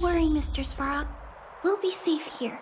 worry, Mr. Svarog. We'll be safe here.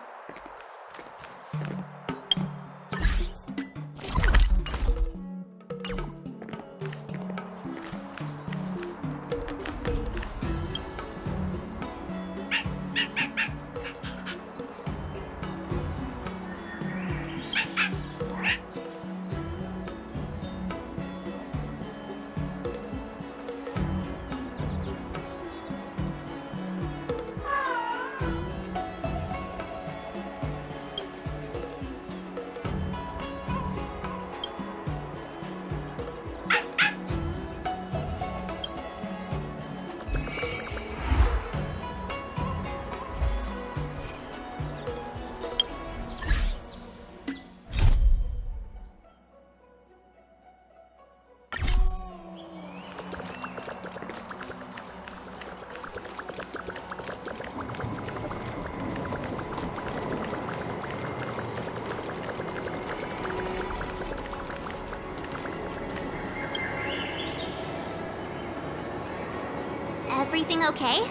Everything okay?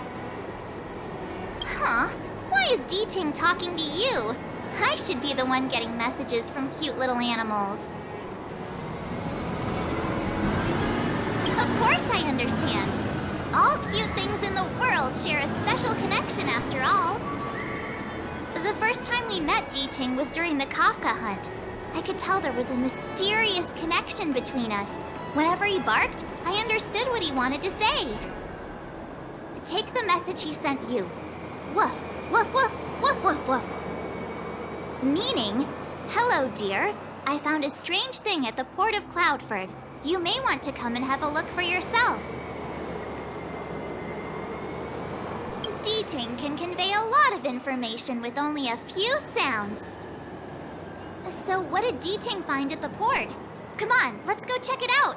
Huh? Why is Diting talking to you? I should be the one getting messages from cute little animals. Of course I understand. All cute things in the world share a special connection after all. The first time we met Diting was during the Kafka hunt. I could tell there was a mysterious connection between us. Whenever he barked, I understood what he wanted to say. Take the message he sent you. Woof, woof, woof, woof, woof, woof. Meaning, hello, dear. I found a strange thing at the port of Cloudford. You may want to come and have a look for yourself. Diting can convey a lot of information with only a few sounds. So what did Diting find at the port? Come on, let's go check it out.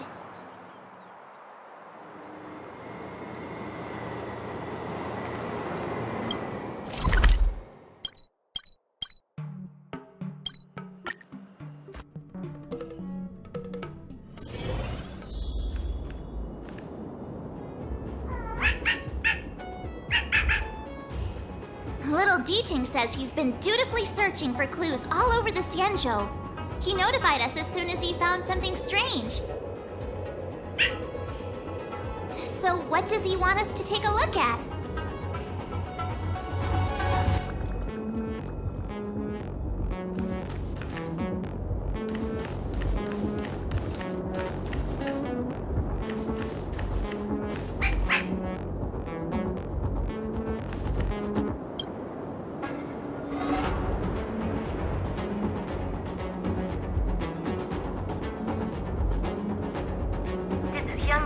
Little Diting says he's been dutifully searching for clues all over the Xianzhou. He notified us as soon as he found something strange. So what does he want us to take a look at?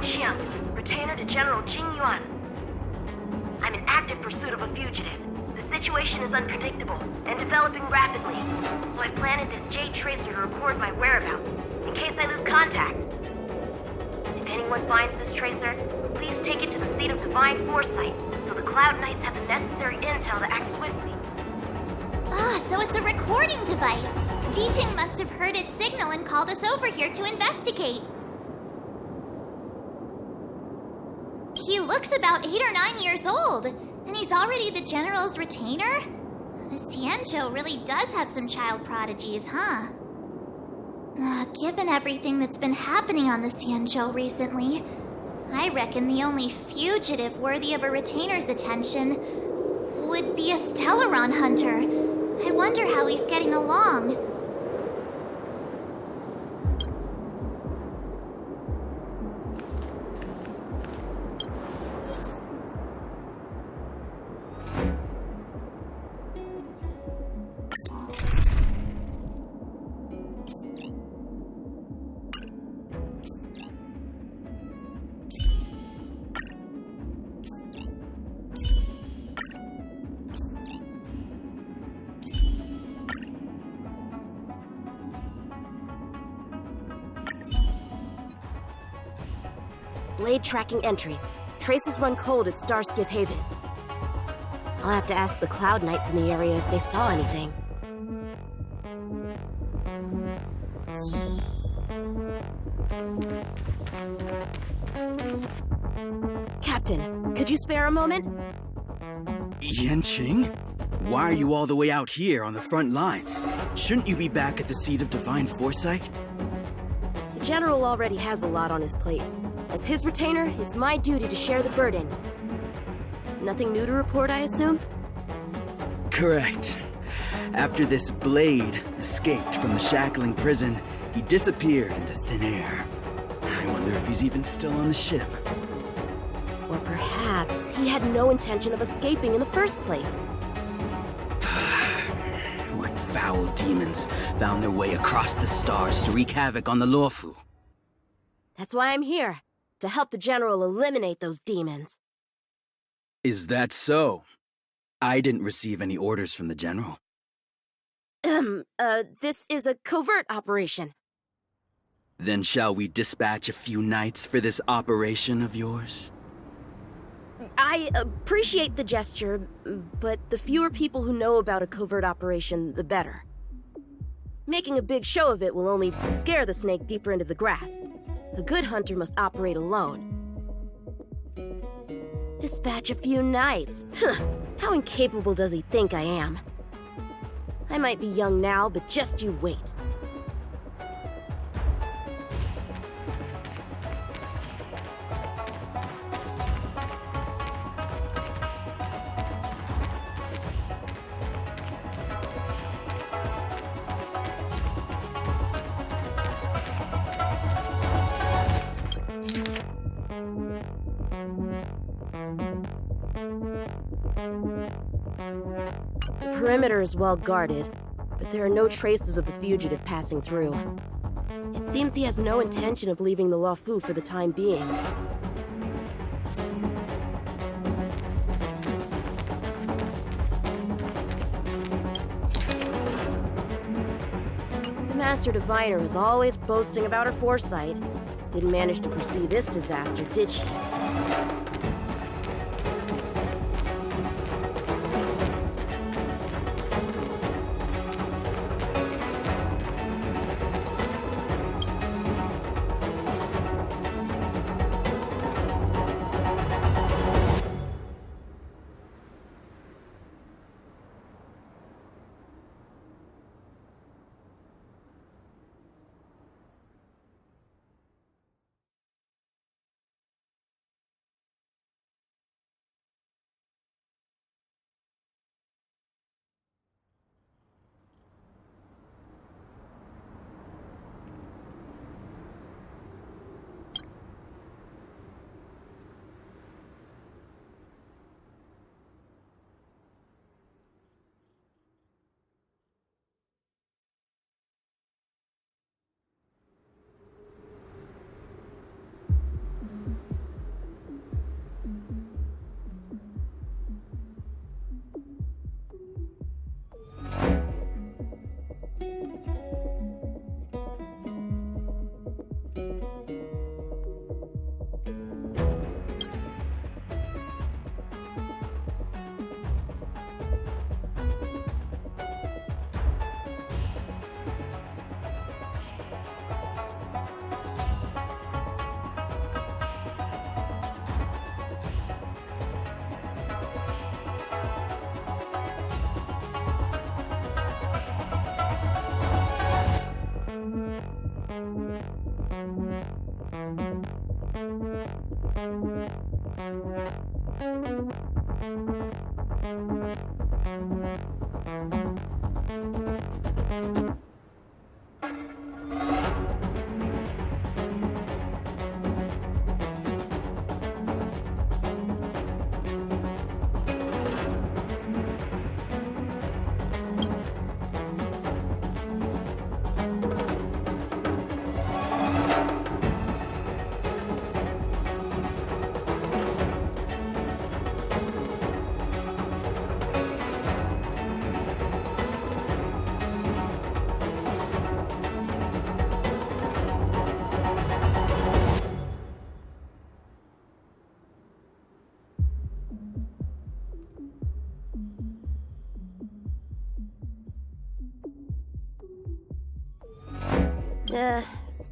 Yanqing, retainer to General Jing Yuan. I'm in active pursuit of a fugitive. The situation is unpredictable and developing rapidly, so I planted this Jade tracer to record my whereabouts, in case I lose contact. If anyone finds this tracer, please take it to the seat of divine foresight, so the Cloud Knights have the necessary intel to act swiftly. Ah, so it's a recording device. Diting must have heard its signal and called us over here to investigate. He looks about 8 or 9 years old, and he's already the General's retainer? The Xianzhou really does have some child prodigies, huh? Given everything that's been happening on the Xianzhou recently, I reckon the only fugitive worthy of a retainer's attention would be a Stellaron hunter. I wonder how he's getting along. Blade tracking entry. Traces run cold at Starskip Haven. I'll have to ask the Cloud Knights in the area if they saw anything. Captain, could you spare a moment? Yanqing? Why are you all the way out here on the front lines? Shouldn't you be back at the seat of divine foresight? The General already has a lot on his plate. As his retainer, it's my duty to share the burden. Nothing new to report, I assume? Correct. After this blade escaped from the shackling prison, he disappeared into thin air. I wonder if he's even still on the ship. Or perhaps he had no intention of escaping in the first place. What foul demons found their way across the stars to wreak havoc on the Luofu? That's why I'm here, to help the General eliminate those demons. Is that so? I didn't receive any orders from the General. This is a covert operation. Then shall we dispatch a few knights for this operation of yours? I appreciate the gesture, but the fewer people who know about a covert operation, the better. Making a big show of it will only scare the snake deeper into the grass. A good hunter must operate alone. Dispatch a few knights? How incapable does he think I am? I might be young now, but just you wait. The perimeter is well guarded, but there are no traces of the fugitive passing through. It seems he has no intention of leaving the Luofu for the time being. The Master Diviner is always boasting about her foresight. Didn't manage to foresee this disaster, did she?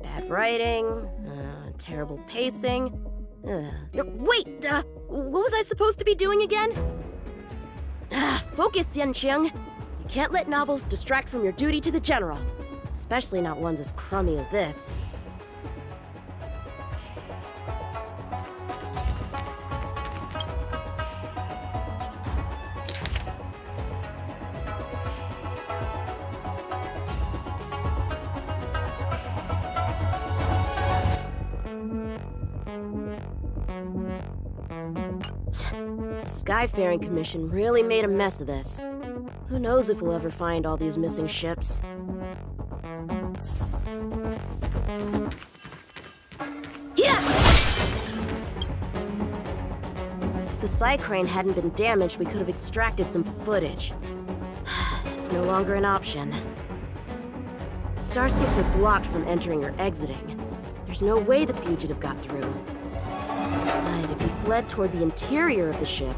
Bad writing, terrible pacing. No, wait, what was I supposed to be doing again? Focus, Yanqing. You can't let novels distract from your duty to the General. Especially not ones as crummy as this. The Skyfaring Commission really made a mess of this. Who knows if we'll ever find all these missing ships. Yeah! If the Psy Crane hadn't been damaged, we could have extracted some footage. It's no longer an option. Starskips are blocked from entering or exiting. There's no way the fugitive got through. But if he fled toward the interior of the ship,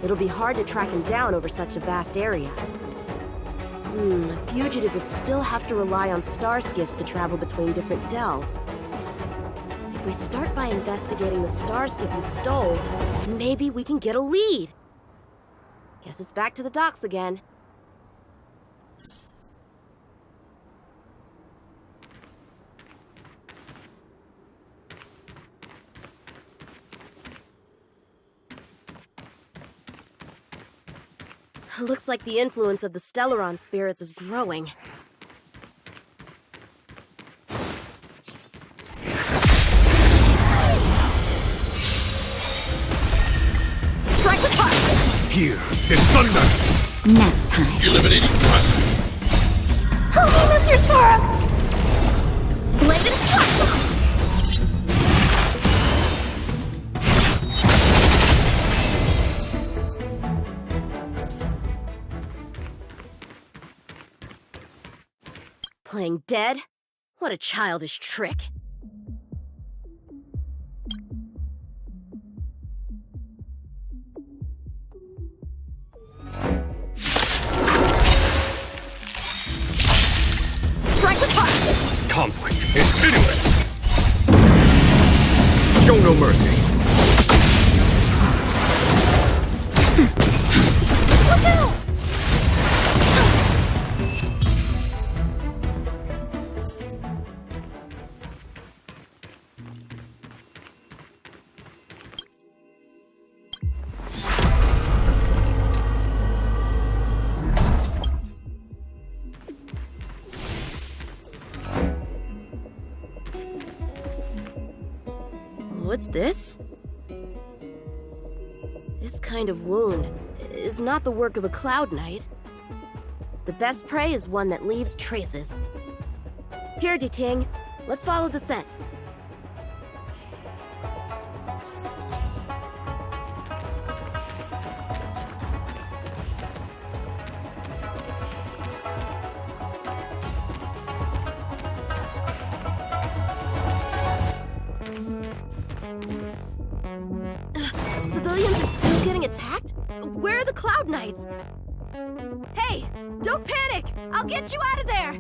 it'll be hard to track him down over such a vast area. A fugitive would still have to rely on starskiffs to travel between different delves. If we start by investigating the starskiff he stole, maybe we can get a lead. Guess it's back to the docks again. Looks like the influence of the Stellaron spirits is growing. Strike with heart! Here is thunder! Nap time. Eliminating threat! Help me, Mr. Sora! Blade and strike! Playing dead? What a childish trick. Strike with heart! Conflict is pitiless! Show no mercy! Look out! What's this? This kind of wound is not the work of a Cloud Knight. The best prey is one that leaves traces. Here, Diting. Let's follow the scent. Civilians are still getting attacked? Where are the Cloud Knights? Hey, don't panic! I'll get you out of there!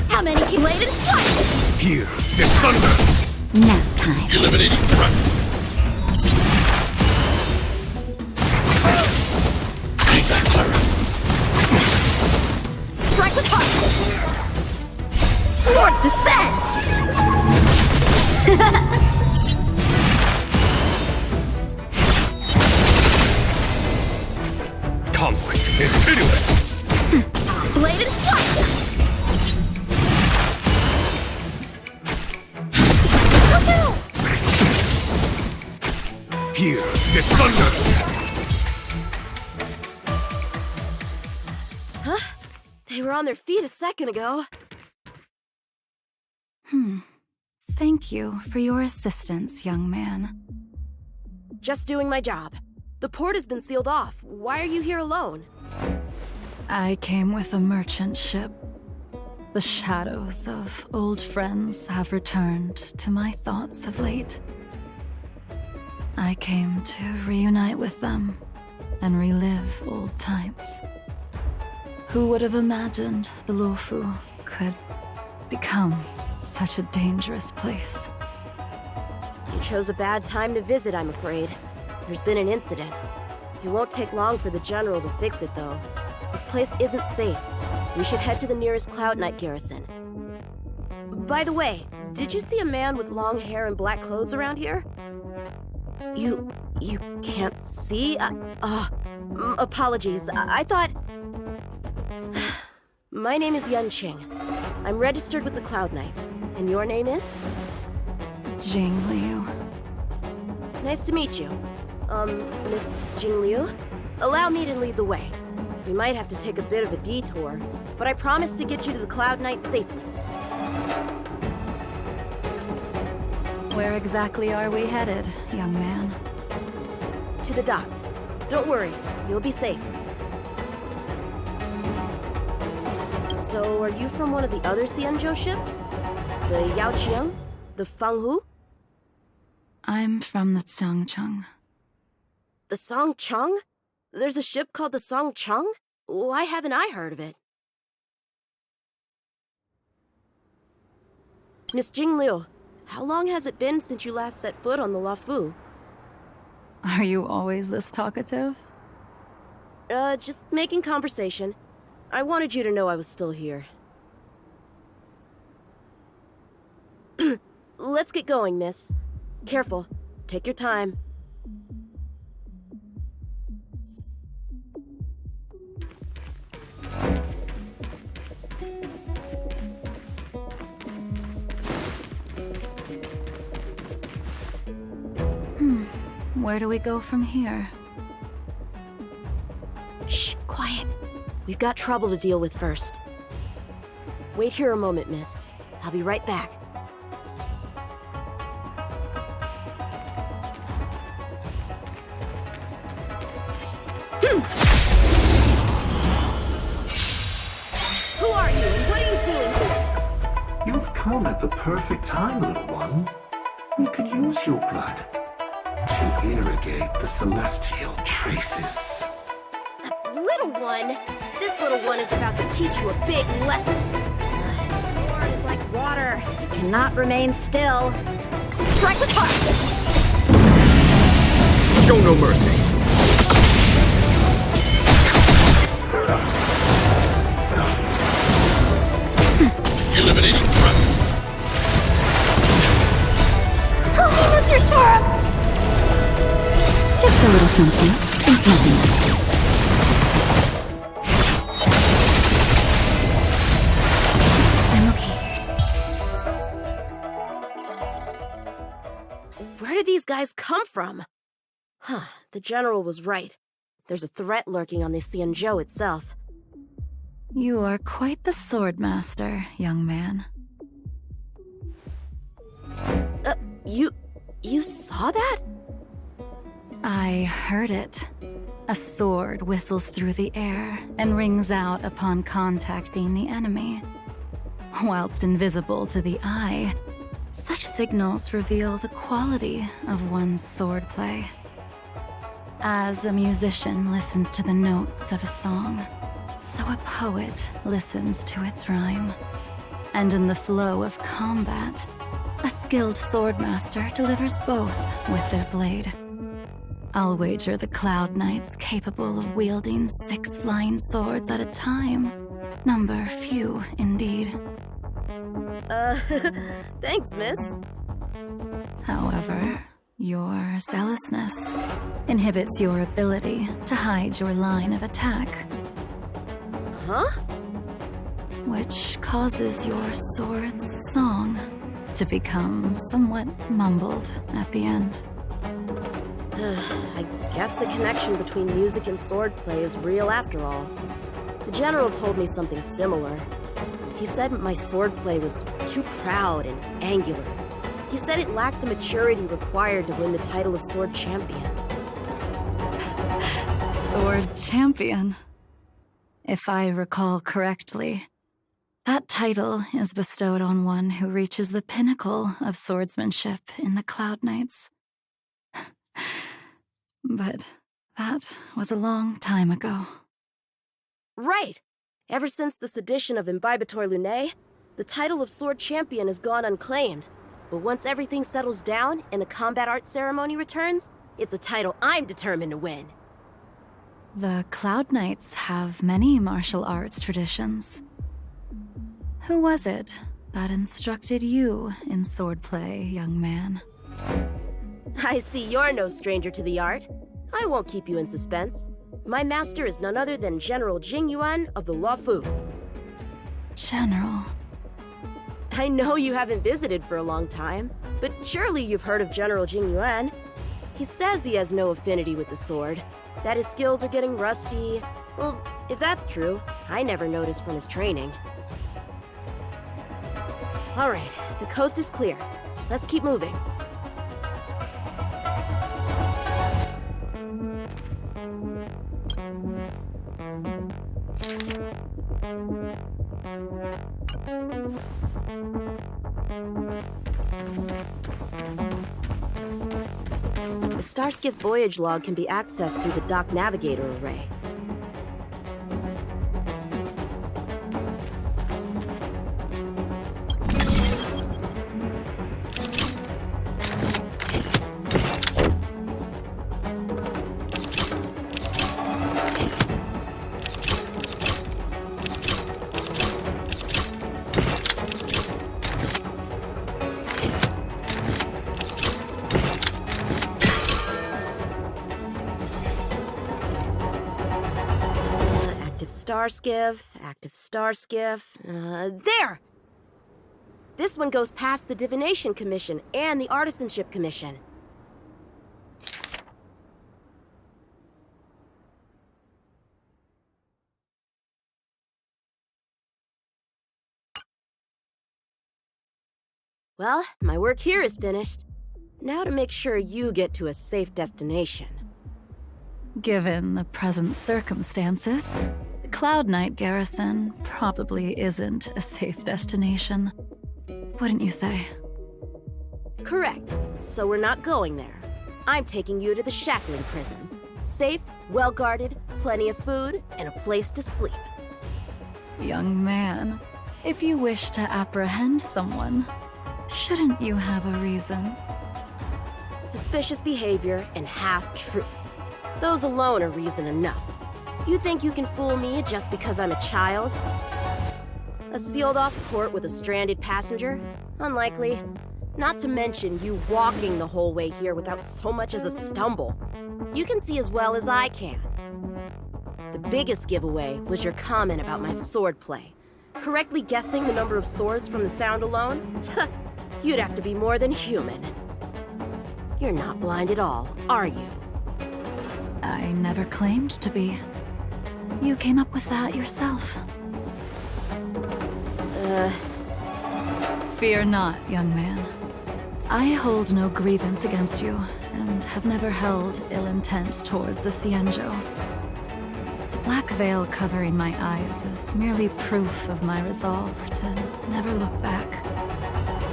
How many can blade and strike? Here is thunder! Nap time. Eliminating threat! Take that, Clara! Strike with heart! Swords descend! Conflict is pitiless! Blade and strike! Look out! Here is thunder! Huh? They were on their feet a second ago. Thank you for your assistance, young man. Just doing my job. The port has been sealed off. Why are you here alone? I came with a merchant ship. The shadows of old friends have returned to my thoughts of late. I came to reunite with them and relive old times. Who would have imagined the Luofu could become such a dangerous place? You chose a bad time to visit, I'm afraid. There's been an incident. It won't take long for the General to fix it, though. This place isn't safe. We should head to the nearest Cloud Knight garrison. By the way, did you see a man with long hair and black clothes around here? You can't see? Apologies. I thought... My name is Yanqing. I'm registered with the Cloud Knights. And your name is? Jing Liu. Nice to meet you. Miss Jing Liu? Allow me to lead the way. We might have to take a bit of a detour, but I promise to get you to the Cloud Knight safely. Where exactly are we headed, young man? To the docks. Don't worry, you'll be safe. So, are you from one of the other Xianzhou ships? The Yaoqiang? The Fanghu? I'm from the Xiangcheng. The Songcheng? There's a ship called the Songcheng? Why haven't I heard of it? Miss Jing Liu, how long has it been since you last set foot on the Luofu? Are you always this talkative? Just making conversation. I wanted you to know I was still here. Let's get going, miss. Careful. Take your time. Where do we go from here? Shh, quiet. We've got trouble to deal with first. Wait here a moment, miss. I'll be right back. Who are you and what are you doing here? You've come at the perfect time, little one. We could use your blood to irrigate the celestial traces. Little one? This little one is about to teach you a big lesson. The sword is like water. It cannot remain still. Strike with heart! Show no mercy. Eliminating front. Oh, he knows your sword! Just a little something. Think nothing of it. I'm okay. Where did these guys come from? Huh, the General was right. There's a threat lurking on the Xianzhou itself. You are quite the sword master, young man. You saw that? I heard it. A sword whistles through the air and rings out upon contacting the enemy. Whilst invisible to the eye, such signals reveal the quality of one's swordplay. As a musician listens to the notes of a song, so a poet listens to its rhyme. And in the flow of combat, a skilled swordmaster delivers both with their blade. I'll wager the Cloud Knights capable of wielding 6 flying swords at a time number few indeed. Thanks, miss. However, your zealousness inhibits your ability to hide your line of attack, Huh? which causes your sword's song to become somewhat mumbled at the end. I guess the connection between music and swordplay is real after all. The General told me something similar. He said my swordplay was too proud and angular. He said it lacked the maturity required to win the title of Sword Champion. Sword Champion. If I recall correctly, that title is bestowed on one who reaches the pinnacle of swordsmanship in the Cloud Knights. But that was a long time ago. Right! Ever since the sedition of Imbibitor Lunae, the title of Sword Champion has gone unclaimed. But once everything settles down and the combat art ceremony returns, it's a title I'm determined to win. The Cloud Knights have many martial arts traditions. Who was it that instructed you in swordplay, young man? I see you're no stranger to the art. I won't keep you in suspense. My master is none other than General Jing Yuan of the Luofu. General. I know you haven't visited for a long time, but surely you've heard of General Jing Yuan. He says he has no affinity with the sword, that his skills are getting rusty. Well, if that's true, I never noticed from his training. All right, the coast is clear. Let's keep moving. The Starskiff voyage log can be accessed through the dock navigator array. Active Starskiff, there! This one goes past the Divination Commission and the Artisanship Commission. Well, my work here is finished. Now to make sure you get to a safe destination. Given the present circumstances, the Cloud Knight garrison probably isn't a safe destination. Wouldn't you say? Correct. So we're not going there. I'm taking you to the Shackling prison. Safe, well-guarded, plenty of food, and a place to sleep. Young man, if you wish to apprehend someone, shouldn't you have a reason? Suspicious behavior and half-truths. Those alone are reason enough. You think you can fool me just because I'm a child? A sealed-off port with a stranded passenger? Unlikely. Not to mention you walking the whole way here without so much as a stumble. You can see as well as I can. The biggest giveaway was your comment about my swordplay. Correctly guessing the number of swords from the sound alone? You'd have to be more than human. You're not blind at all, are you? I never claimed to be. You came up with that yourself. Fear not, young man. I hold no grievance against you, and have never held ill intent towards the Xianzhou. The black veil covering my eyes is merely proof of my resolve to never look back,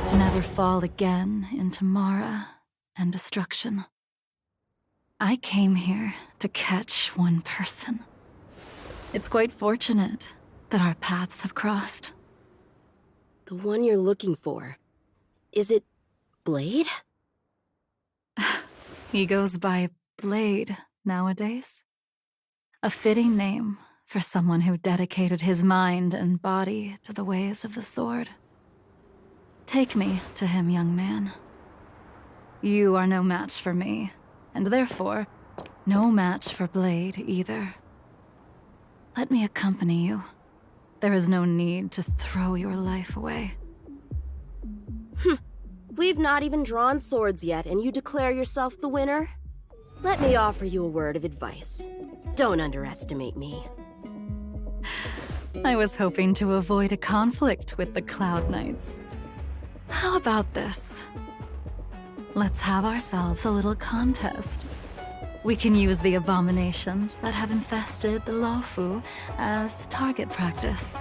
to never fall again into Mara and destruction. I came here to catch one person. It's quite fortunate that our paths have crossed. The one you're looking for. Is it Blade? He goes by Blade nowadays. A fitting name for someone who dedicated his mind and body to the ways of the sword. Take me to him, young man. You are no match for me, and therefore, no match for Blade either. Let me accompany you. There is no need to throw your life away. We've not even drawn swords yet, and you declare yourself the winner? Let me offer you a word of advice. Don't underestimate me. I was hoping to avoid a conflict with the Cloud Knights. How about this? Let's have ourselves a little contest. We can use the abominations that have infested the Luofu as target practice,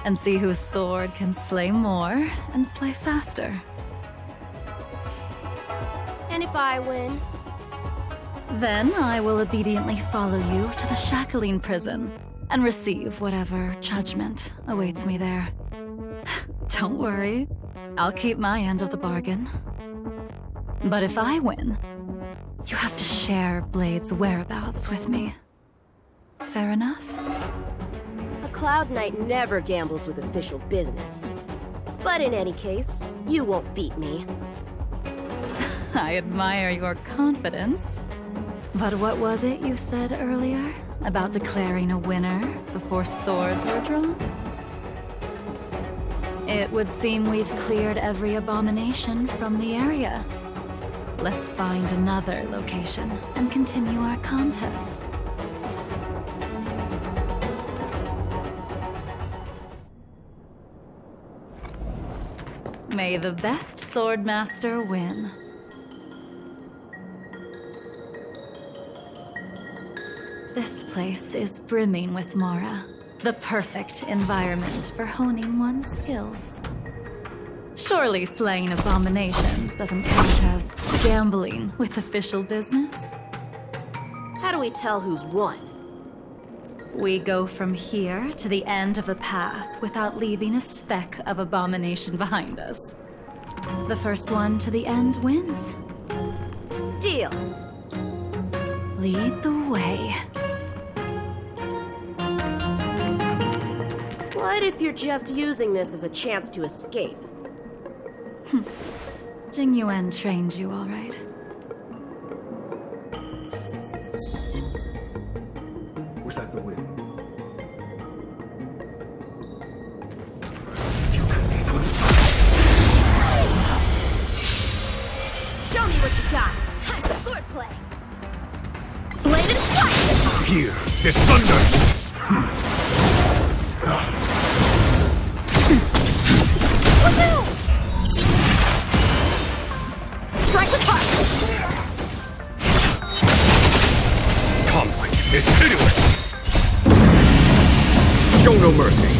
and see whose sword can slay more and slay faster. And if I win? Then I will obediently follow you to the Shackling prison and receive whatever judgment awaits me there. Don't worry, I'll keep my end of the bargain. But if I win, you have to share Blade's whereabouts with me. Fair enough? A Cloud Knight never gambles with official business. But in any case, you won't beat me. I admire your confidence. But what was it you said earlier about declaring a winner before swords were drawn? It would seem we've cleared every abomination from the area. Let's find another location and continue our contest. May the best swordmaster win. This place is brimming with Mara, the perfect environment for honing one's skills. Surely slaying abominations doesn't count as gambling with official business? How do we tell who's won? We go from here to the end of the path without leaving a speck of abomination behind us. The first one to the end wins. Deal. Lead the way. What if you're just using this as a chance to escape? Jing Yuan trained you all right. Was that the wind? Show me what you got. Time for swordplay. Bladed flight! Here, this thunder! Strike with heart! Conflict is pitiless! Show no mercy!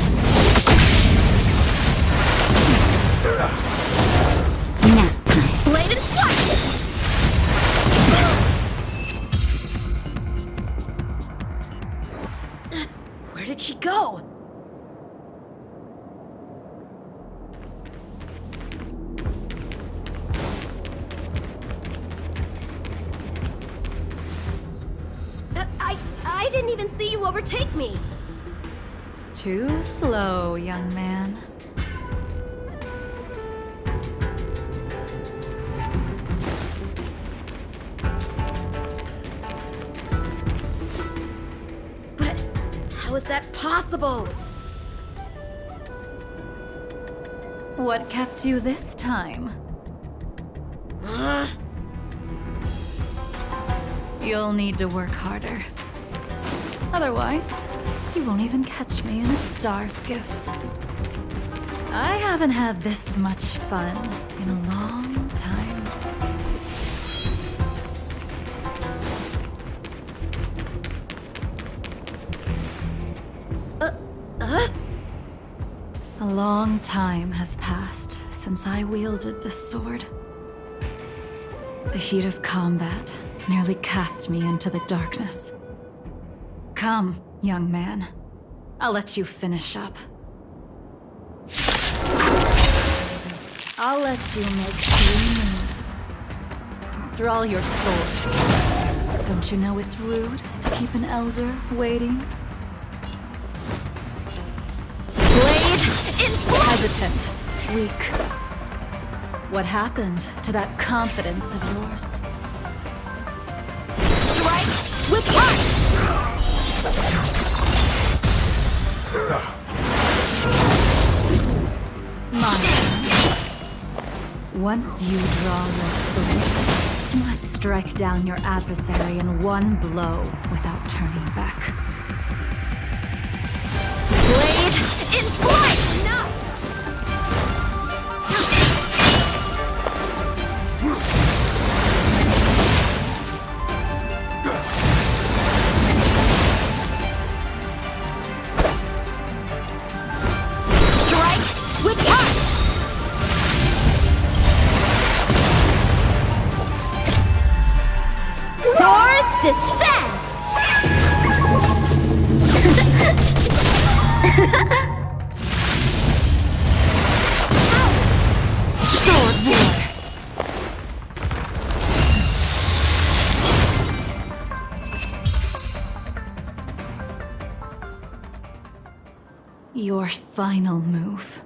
Bladed flight! Where did she go? I didn't even see you overtake me. Too slow, young man. But how is that possible? What kept you this time? You'll need to work harder. Otherwise, you won't even catch me in a star skiff. I haven't had this much fun in a long time. A long time has passed since I wielded this sword. The heat of combat nearly cast me into the darkness. Come, young man. I'll let you finish up. I'll let you make 3 moves. Draw your sword. Don't you know it's rude to keep an elder waiting? Blade in flight! Hesitant, weak. What happened to that confidence of yours? Strike with heart! Once you draw your sword, you must strike down your adversary in one blow without turning back. Blade in flight! No! Strike with heart! Swords descend! Your final move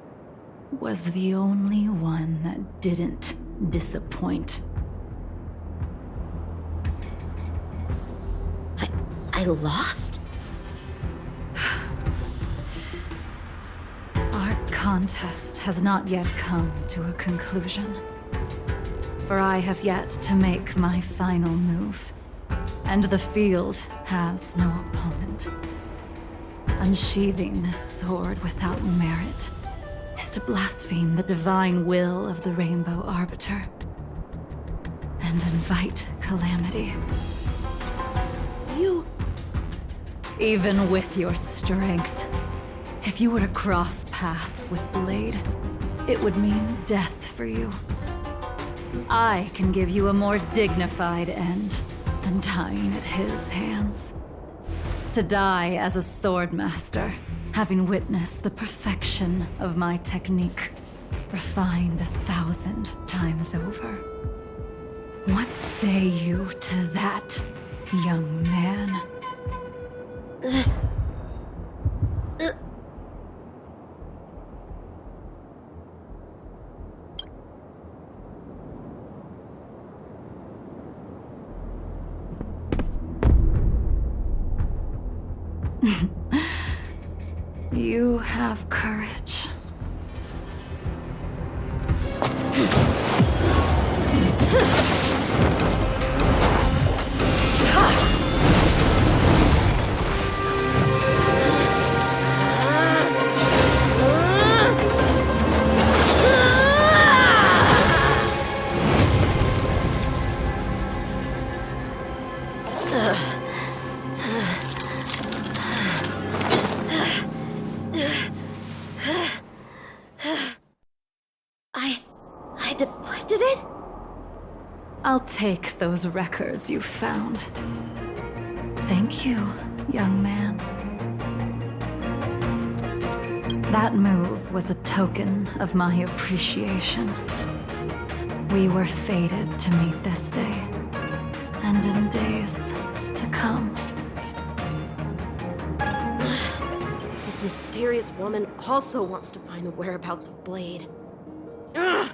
was the only one that didn't disappoint. I lost? Our contest has not yet come to a conclusion. For I have yet to make my final move, and the field has no opponent. Unsheathing this sword without merit is to blaspheme the divine will of the Rainbow Arbiter and invite calamity. You... Even with your strength, if you were to cross paths with Blade, it would mean death for you. I can give you a more dignified end than dying at his hands. To die as a swordmaster, having witnessed the perfection of my technique, refined 1,000 times over. What say you to that, young man? You have courage. I deflected it? I'll take those records you found. Thank you, young man. That move was a token of my appreciation. We were fated to meet this day, and in days to come. This mysterious woman also wants to find the whereabouts of Blade. Ugh.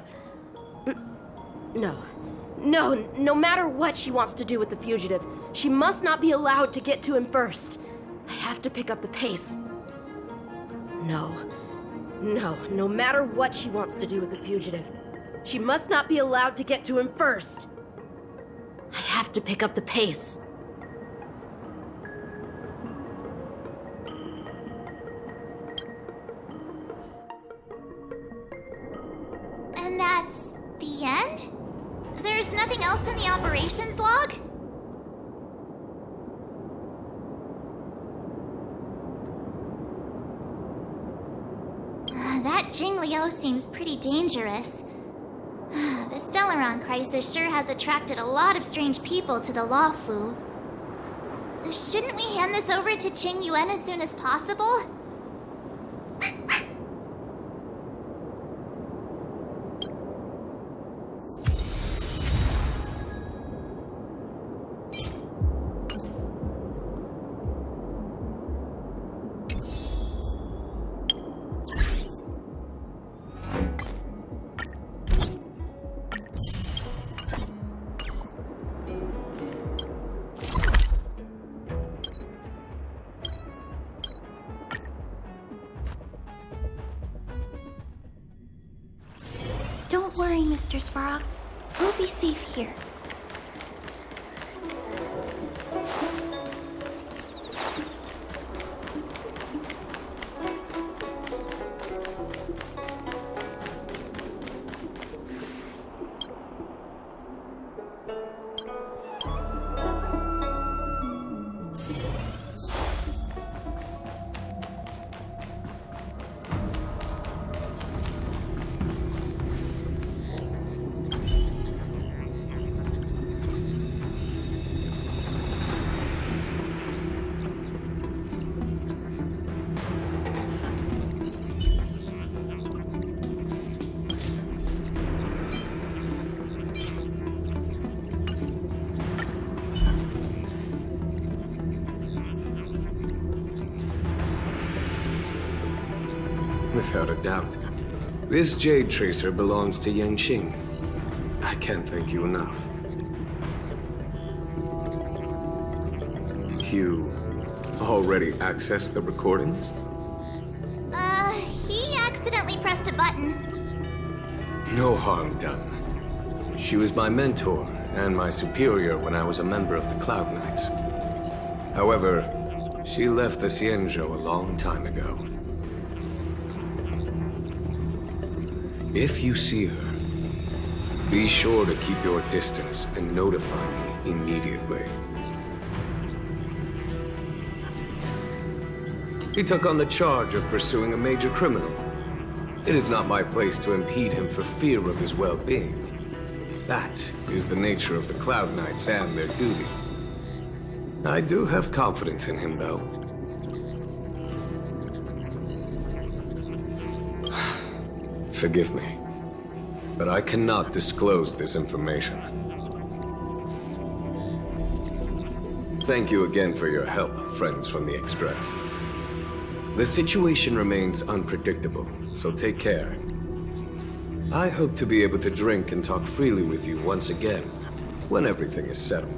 No matter what she wants to do with the fugitive, she must not be allowed to get to him first. I have to pick up the pace. No matter what she wants to do with the fugitive, she must not be allowed to get to him first. I have to pick up the pace. And that's the end? There's nothing else in the operations log? That Jing Liu seems pretty dangerous. The Stellaron crisis sure has attracted a lot of strange people to the Luofu. Shouldn't we hand this over to Qing Yuan as soon as possible? Don't worry, Mr. Svarog. We'll be safe here. Without a doubt. This jade tracer belongs to Yanqing. I can't thank you enough. You already accessed the recordings? He accidentally pressed a button. No harm done. She was my mentor and my superior when I was a member of the Cloud Knights. However, she left the Xianzhou a long time ago. If you see her, be sure to keep your distance and notify me immediately. He took on the charge of pursuing a major criminal. It is not my place to impede him for fear of his well-being. That is the nature of the Cloud Knights and their duty. I do have confidence in him, though. Forgive me, but I cannot disclose this information. Thank you again for your help, friends from the Express. The situation remains unpredictable, so take care. I hope to be able to drink and talk freely with you once again, when everything is settled.